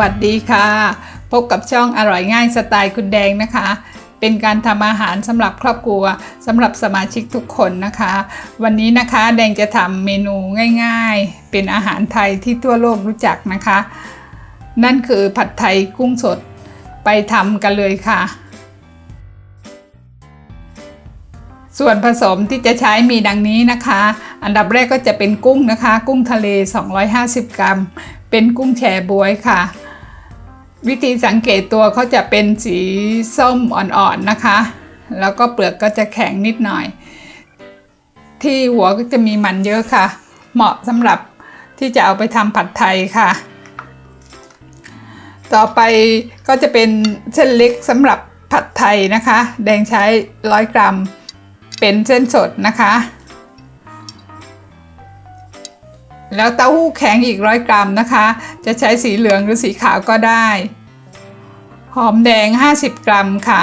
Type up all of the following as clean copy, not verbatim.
วัสดีค่ะพบกับช่องอร่อยง่ายสไตล์คุณแดงนะคะเป็นการทำอาหารสำหรับครอบครัวสำหรับสมาชิกทุกคนนะคะวันนี้นะคะแดงจะทำเมนูง่ายๆเป็นอาหารไทยที่ทั่วโลกรู้จักนะคะนั่นคือผัดไทยกุ้งสดไปทำกันเลยค่ะส่วนผสมที่จะใช้มีดังนี้นะคะอันดับแรกก็จะเป็นกุ้งนะคะกุ้งทะเล250 กรัมเป็นกุ้งแชบ๊วยค่ะวิธีสังเกตตัวเขาจะเป็นสีส้มอ่อนๆนะคะแล้วก็เปลือกก็จะแข็งนิดหน่อยที่หัวก็จะมีมันเยอะค่ะเหมาะสำหรับที่จะเอาไปทำผัดไทยค่ะต่อไปก็จะเป็นเส้นเล็กสำหรับผัดไทยนะคะแดงใช้100 กรัมเป็นเส้นสดนะคะแล้วเต้าหู้แข็งอีก100 กรัมนะคะจะใช้สีเหลืองหรือสีขาวก็ได้หอมแดง50 กรัมค่ะ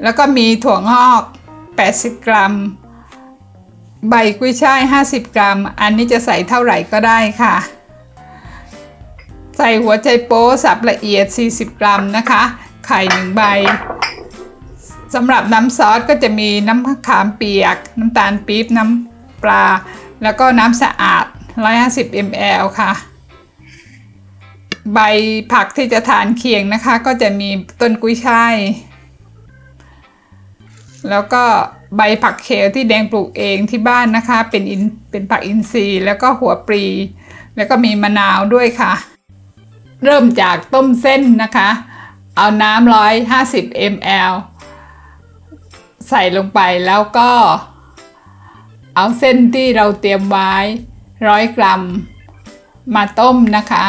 แล้วก็มีถั่วงอก80 กรัมใบกุ้ยช่าย50 กรัมอันนี้จะใส่เท่าไหร่ก็ได้ค่ะใส่หัวไชโป๊สับละเอียด40 กรัมนะคะไข่1 ใบสำหรับน้ำซอสก็จะมีน้ำมะขามเปียกน้ำตาลปี๊บน้ำปลาแล้วก็น้ำสะอาด150 ml ค่ะใบผักที่จะทานเคียงนะคะก็จะมีต้นกุ้ยช่ายแล้วก็ใบผักเขลที่แดงปลูกเองที่บ้านนะคะเป็นผักอินทรีย์แล้วก็หัวปลีแล้วก็มีมะนาวด้วยค่ะเริ่มจากต้มเส้นนะคะเอาน้ำ150 ml ใส่ลงไปแล้วก็เอาเส้นที่เราเตรียมไว้100 กรัมมาต้มนะคะ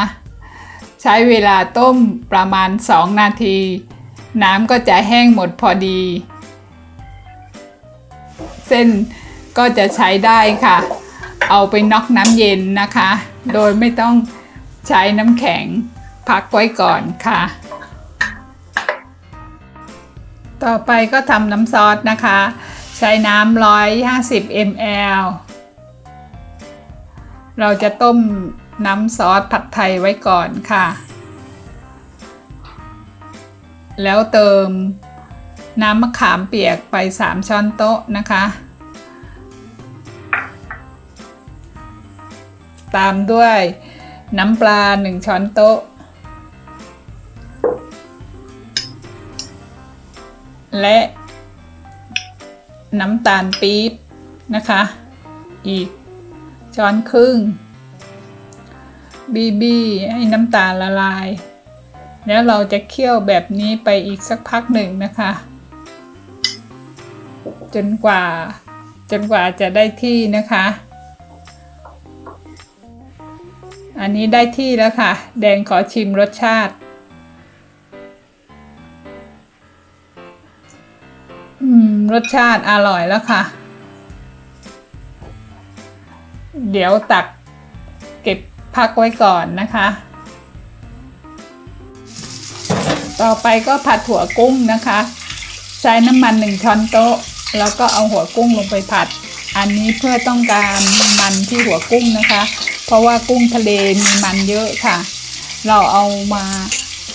ใช้เวลาต้มประมาณ2 นาทีน้ำก็จะแห้งหมดพอดีเส้นก็จะใช้ได้ค่ะเอาไปน็อกน้ำเย็นนะคะโดยไม่ต้องใช้น้ำแข็งพักไว้ก่อนค่ะต่อไปก็ทำน้ำซอสนะคะใช้น้ำ150 ml เราจะต้มน้ำซอสผัดไทยไว้ก่อนค่ะแล้วเติมน้ำมะขามเปียกไป3 ช้อนโต๊ะนะคะตามด้วยน้ำปลา1 ช้อนโต๊ะและน้ำตาลปี๊บนะคะอีก1 ช้อนครึ่งบี้ให้น้ำตาลละลายแล้วเราจะเคี่ยวแบบนี้ไปอีกสักพักหนึ่งนะคะจนกว่าจะได้ที่นะคะอันนี้ได้ที่แล้วค่ะแดงขอชิมรสชาติรสชาติอร่อยแล้วค่ะเดี๋ยวตักเก็บพักไว้ก่อนนะคะต่อไปก็ผัดหัวกุ้งนะคะใช้น้ำมัน1 ช้อนโต๊ะแล้วก็เอาหัวกุ้งลงไปผัดอันนี้เพื่อต้องการมันที่หัวกุ้งนะคะเพราะว่ากุ้งทะเลมีมันเยอะค่ะเราเอามา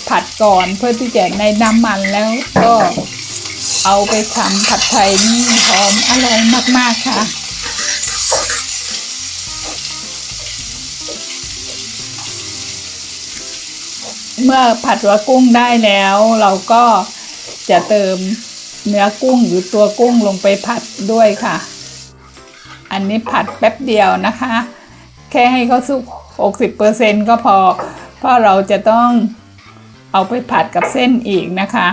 ผัดก่อนเพื่อที่จะในน้ำมันแล้วก็เอาไปทำผัดไทยนี่หอมอร่อยมากๆค่ะเมื่อผัดหัวกุ้งได้แล้วเราก็จะเติมเนื้อกุ้งหรือตัวกุ้งลงไปผัดด้วยค่ะอันนี้ผัดแป๊บเดียวนะคะแค่ให้เขาสุก60%ก็พอเพราะเราจะต้องเอาไปผัดกับเส้นอีกนะคะ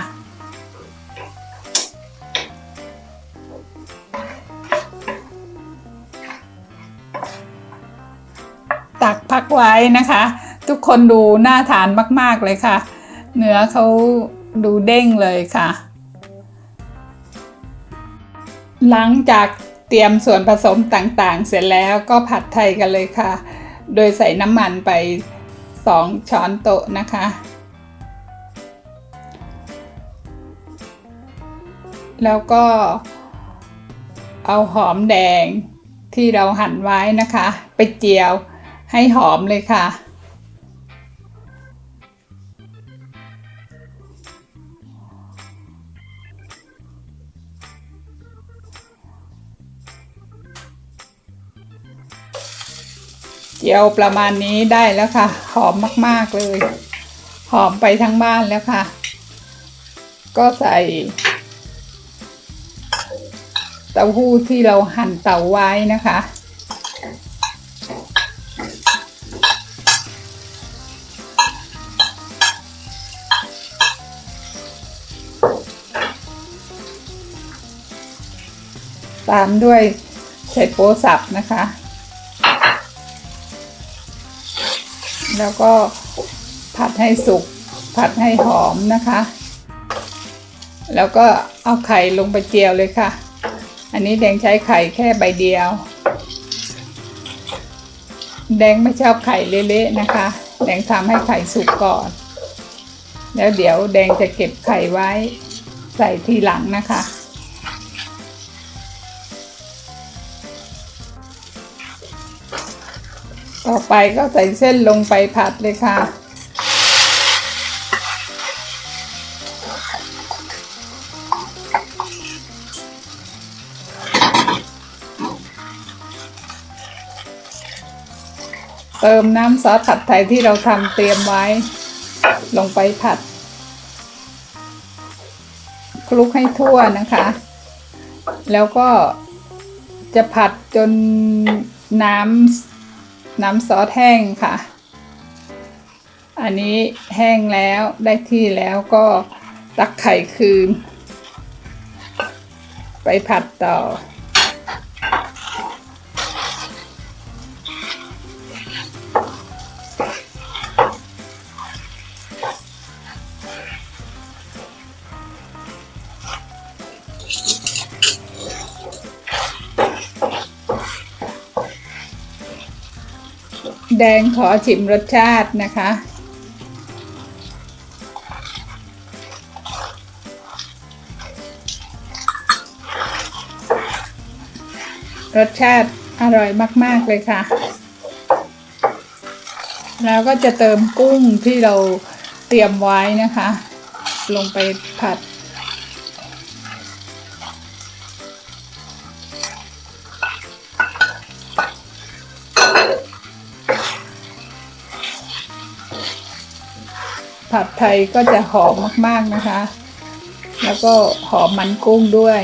ตักพักไว้นะคะทุกคนดูน่าทานมากๆเลยค่ะเนื้อเขาดูเด้งเลยค่ะหลังจากเตรียมส่วนผสมต่างๆเสร็จแล้วก็ผัดไทยกันเลยค่ะโดยใส่น้ำมันไป2 ช้อนโต๊ะนะคะแล้วก็เอาหอมแดงที่เราหั่นไว้นะคะไปเจียวให้หอมเลยค่ะ เจียวประมาณนี้ได้แล้วค่ะหอมมากๆเลยหอมไปทั้งบ้านแล้วค่ะก็ใส่เต้าหู้ที่เราหั่นเตาไว้นะคะตามด้วยไชโป๊สับนะคะแล้วก็ผัดให้สุกผัดให้หอมนะคะแล้วก็เอาไข่ลงไปเจียวเลยค่ะอันนี้แดงใช้ไข่แค่ใบเดียวแดงไม่ชอบไข่เละๆนะคะแดงทำให้ไข่สุกก่อนแล้วเดี๋ยวแดงจะเก็บไข่ไว้ใส่ทีหลังนะคะต่อไปก็ใส่เส้นลงไปผัดเลยค่ะเติมน้ำซอสผัดไทยที่เราทำเตรียมไว้ลงไปผัดคลุกให้ทั่วนะคะแล้วก็จะผัดจนน้ำซอสแห้งค่ะอันนี้แห้งแล้วได้ที่แล้วก็ตักไข่คืนไปผัดต่อแดงขอชิมรสชาตินะคะรสชาติอร่อยมากๆเลยค่ะแล้วก็จะเติมกุ้งที่เราเตรียมไว้นะคะลงไปผัดผัดไทยก็จะหอมมากๆนะคะแล้วก็หอมมันกุ้งด้วย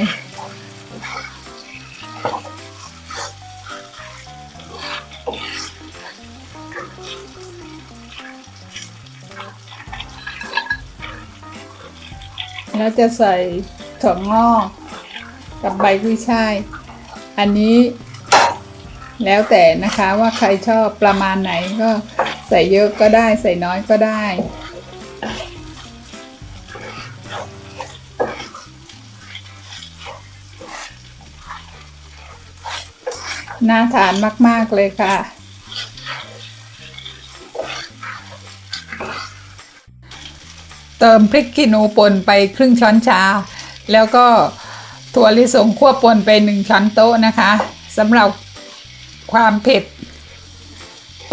แล้วจะใส่ถั่วงอกกับใบกุ้ยช่ายอันนี้แล้วแต่นะคะว่าใครชอบประมาณไหนก็ใส่เยอะก็ได้ใส่น้อยก็ได้น่าทานมากๆเลยค่ะเติมพริกขี้หนูป่นไปครึ่งช้อนชาแล้วก็ถั่วลิสงคั่วป่นไป1ช้อนโต๊ะนะคะสำหรับความเผ็ด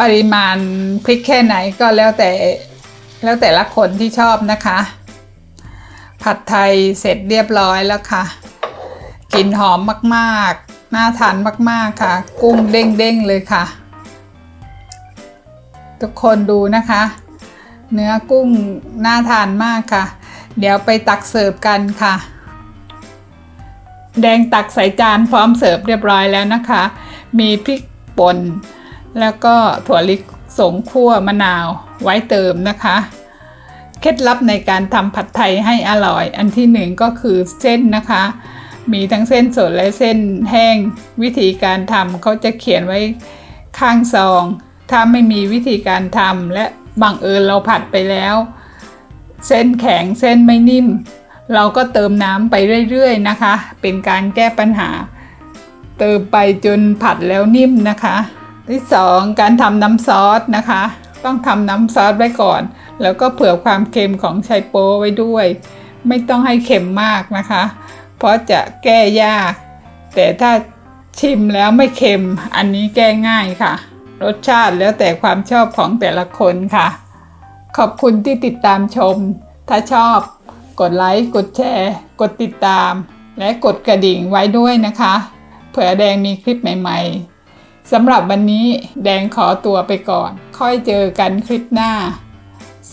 ปริมาณพริกแค่ไหนก็แล้วแต่ละคนที่ชอบนะคะผัดไทยเสร็จเรียบร้อยแล้วค่ะกลิ่นหอมมากๆน่าทานมากๆค่ะกุ้งเด้งๆเลยค่ะทุกคนดูนะคะเนื้อกุ้งน่าทานมากค่ะเดี๋ยวไปตักเสิร์ฟกันค่ะแดงตักใส่จานพร้อมเสิร์ฟเรียบร้อยแล้วนะคะมีพริกป่นแล้วก็ถั่วลิสงคั่วมะนาวไว้เติมนะคะเคล็ดลับในการทำผัดไทยให้อร่อยอันที่หนึ่งก็คือเส้นนะคะมีทั้งเส้นสดและเส้นแห้งวิธีการทำเขาจะเขียนไว้ข้างซองถ้าไม่มีวิธีการทำและบังเอิญเราผัดไปแล้วเส้นแข็งเส้นไม่นิ่มเราก็เติมน้ำไปเรื่อยๆนะคะเป็นการแก้ปัญหาเติมไปจนผัดแล้วนิ่มนะคะที่สองการทำน้ำซอสนะคะต้องทำน้ำซอสไว้ก่อนแล้วก็เผื่อความเค็มของไชโป๊ไว้ด้วยไม่ต้องให้เค็มมากนะคะเพราะจะแก้ยากแต่ถ้าชิมแล้วไม่เค็มอันนี้แก้ง่ายค่ะรสชาติแล้วแต่ความชอบของแต่ละคนค่ะขอบคุณที่ติดตามชมถ้าชอบกดไลค์กดแชร์กดติดตามและกดกระดิ่งไว้ด้วยนะคะเผื่อแดงมีคลิปใหม่ๆ สำหรับวันนี้แดงขอตัวไปก่อนค่อยเจอกันคลิปหน้า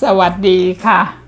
สวัสดีค่ะ